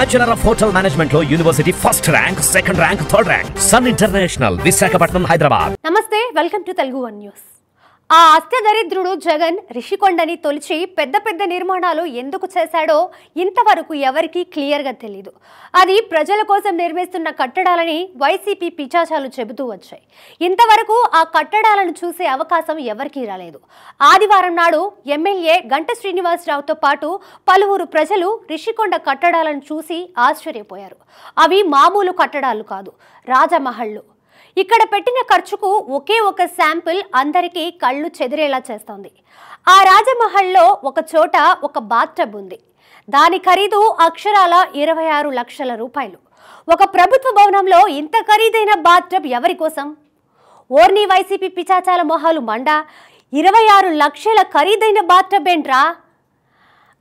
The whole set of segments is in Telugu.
Bachelor of Hotel Management lo University first rank, second rank, third rank. Sun International, Visakhapatnam, Hyderabad. Namaste, welcome to Telugu One News. ఆ అష్టదరిద్రుడు జగన్ రిషికొండని తొలిచి పెద్ద నిర్మాణాలు ఎందుకు చేశాడో ఇంతవరకు ఎవరికీ క్లియర్గా తెలియదు. అది ప్రజల కోసం నిర్మిస్తున్న కట్టడాలని వైసీపీ పిచాచాలు చెబుతూ వచ్చాయి. ఇంతవరకు ఆ కట్టడాలను చూసే అవకాశం ఎవరికీ రాలేదు. ఆదివారం నాడు ఎమ్మెల్యే గంట శ్రీనివాసరావుతో పాటు పలువురు ప్రజలు రిషికొండ కట్టడాలను చూసి ఆశ్చర్యపోయారు. అవి మామూలు కట్టడాలు కాదు, రాజమహళ్ళు. ఇక్కడ పెట్టిన ఖర్చుకు ఒకే ఒక శాంపిల్ అందరికీ కళ్ళు చెదిరేలా చేస్తోంది. ఆ రాజమహల్లో ఒక చోట ఒక బాత్టబ్ ఉంది. దాని ఖరీదు అక్షరాల 26 లక్షల రూపాయలు. ఒక ప్రభుత్వ భవనంలో ఇంత ఖరీదైన బాత్టబ్ ఎవరి కోసం? ఓర్ని వైసీపీ పిచాచాల మొహాలు మండ, 26 లక్షల ఖరీదైన బాత్టబ్ ఏంట్రా?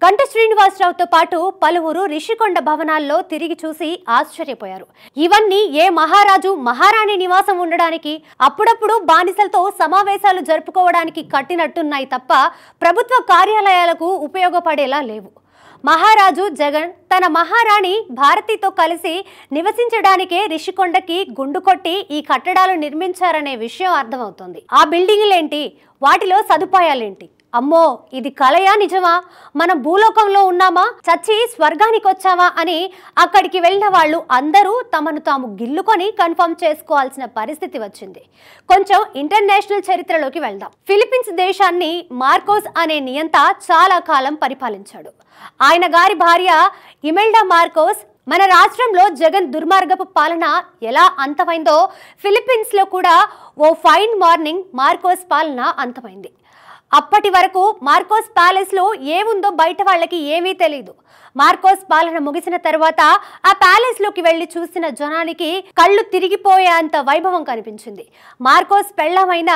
గంట శ్రీనివాసరావుతో పాటు పలువురు రిషికొండ భవనాల్లో తిరిగి చూసి ఆశ్చర్యపోయారు. ఇవన్నీ ఏ మహారాజు మహారాణి నివాసం ఉండడానికి, అప్పుడప్పుడు బానిసలతో సమావేశాలు జరుపుకోవడానికి కట్టినట్టున్నాయి తప్ప ప్రభుత్వ కార్యాలయాలకు ఉపయోగపడేలా లేవు. మహారాజు జగన్ తన మహారాణి భారతితో కలిసి నివసించడానికే రిషికొండకి గుండు కొట్టి ఈ కట్టడాలు నిర్మించారనే విషయం అర్థమవుతోంది. ఆ బిల్డింగులేంటి, వాటిలో సదుపాయాలేంటి? అమ్మో, ఇది కలయా నిజమా? మనం భూలోకంలో ఉన్నామా, చచ్చి స్వర్గానికి వచ్చామా అని అక్కడికి వెళ్ళిన వాళ్ళు అందరూ తమను తాము గిల్లుకొని కన్ఫర్మ్ చేసుకోవాల్సిన పరిస్థితి వచ్చింది. కొంచెం ఇంటర్నేషనల్ చరిత్రలోకి వెళ్దాం. ఫిలిప్పీన్స్ దేశాన్ని మార్కోస్ అనే నియంత చాలా కాలం పరిపాలించాడు. ఆయన గారి భార్య ఇమెల్డా మార్కోస్. మన రాష్ట్రంలో జగన్ దుర్మార్గపు పాలన ఎలా అంతమైందో ఫిలిప్పీన్స్లో కూడా ఓ ఫైన్ మార్నింగ్ మార్కోస్ పాలన అంతమైంది. అప్పటి వరకు మార్కోస్ ప్యాలెస్లో ఏముందో బయట వాళ్ళకి ఏమీ తెలియదు. మార్కోస్ పాలన ముగిసిన తర్వాత ఆ ప్యాలెస్లోకి వెళ్లి చూసిన జనానికి కళ్ళు తిరిగిపోయేంత వైభవం కనిపించింది. మార్కోస్ పెళ్లమైన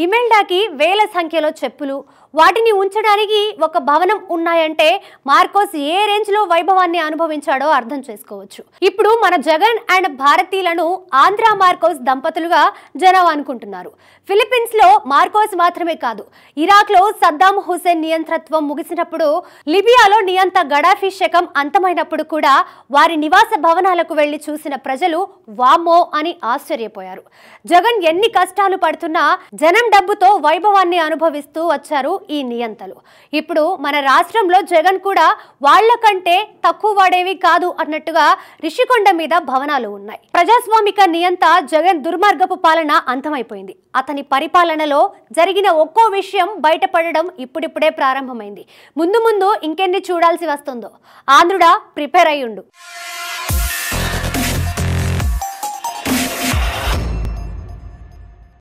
ఇమెల్డాకి వేల సంఖ్యలో చెప్పులు, వాటిని ఉంచడానికి ఒక భవనం ఉన్నాయంటే మార్కోస్ ఏ రేంజ్ లో వైభవాన్ని అనుభవించాడో అర్థం చేసుకోవచ్చు. ఇప్పుడు మన జగన్ అండ్ భారతీయులను ఆంధ్ర మార్కోస్ దంపతులుగా జనం అనుకుంటున్నారు. ఫిలిప్పీన్స్ లో మార్కోస్ మాత్రమే కాదు, ఇరాక్ లో సద్దాం హుసేన్ నియంతృత్వం ముగిసినప్పుడు, లిబియాలో నియంత గడాఫీ శకం అంతమైనప్పుడు కూడా వారి నివాస భవనాలకు వెళ్లి చూసిన ప్రజలు వామ్మో అని ఆశ్చర్యపోయారు. జగన్ ఎన్ని కష్టాలు పడుతున్నా జనం డబ్బుతో వైభవాన్ని అనుభవిస్తూ వచ్చారు ఈ నియంతలు. ఇప్పుడు మన రాష్ట్రంలో జగన్ కూడా వాళ్లకంటే తక్కువ వాడేవి కాదు అన్నట్టుగా రిషికొండ మీద భవనాలు ఉన్నాయి. ప్రజాస్వామిక నియంత జగన్ దుర్మార్గపు పాలన అంతమైపోయింది. అతని పరిపాలనలో జరిగిన ఒక్కో విషయం బయటపడడం ఇప్పుడిప్పుడే ప్రారంభమైంది. ముందు ఇంకెన్ని చూడాల్సి వస్తుందో. ఆంధ్రుడా, ప్రిపేర్ అయ్యుండు.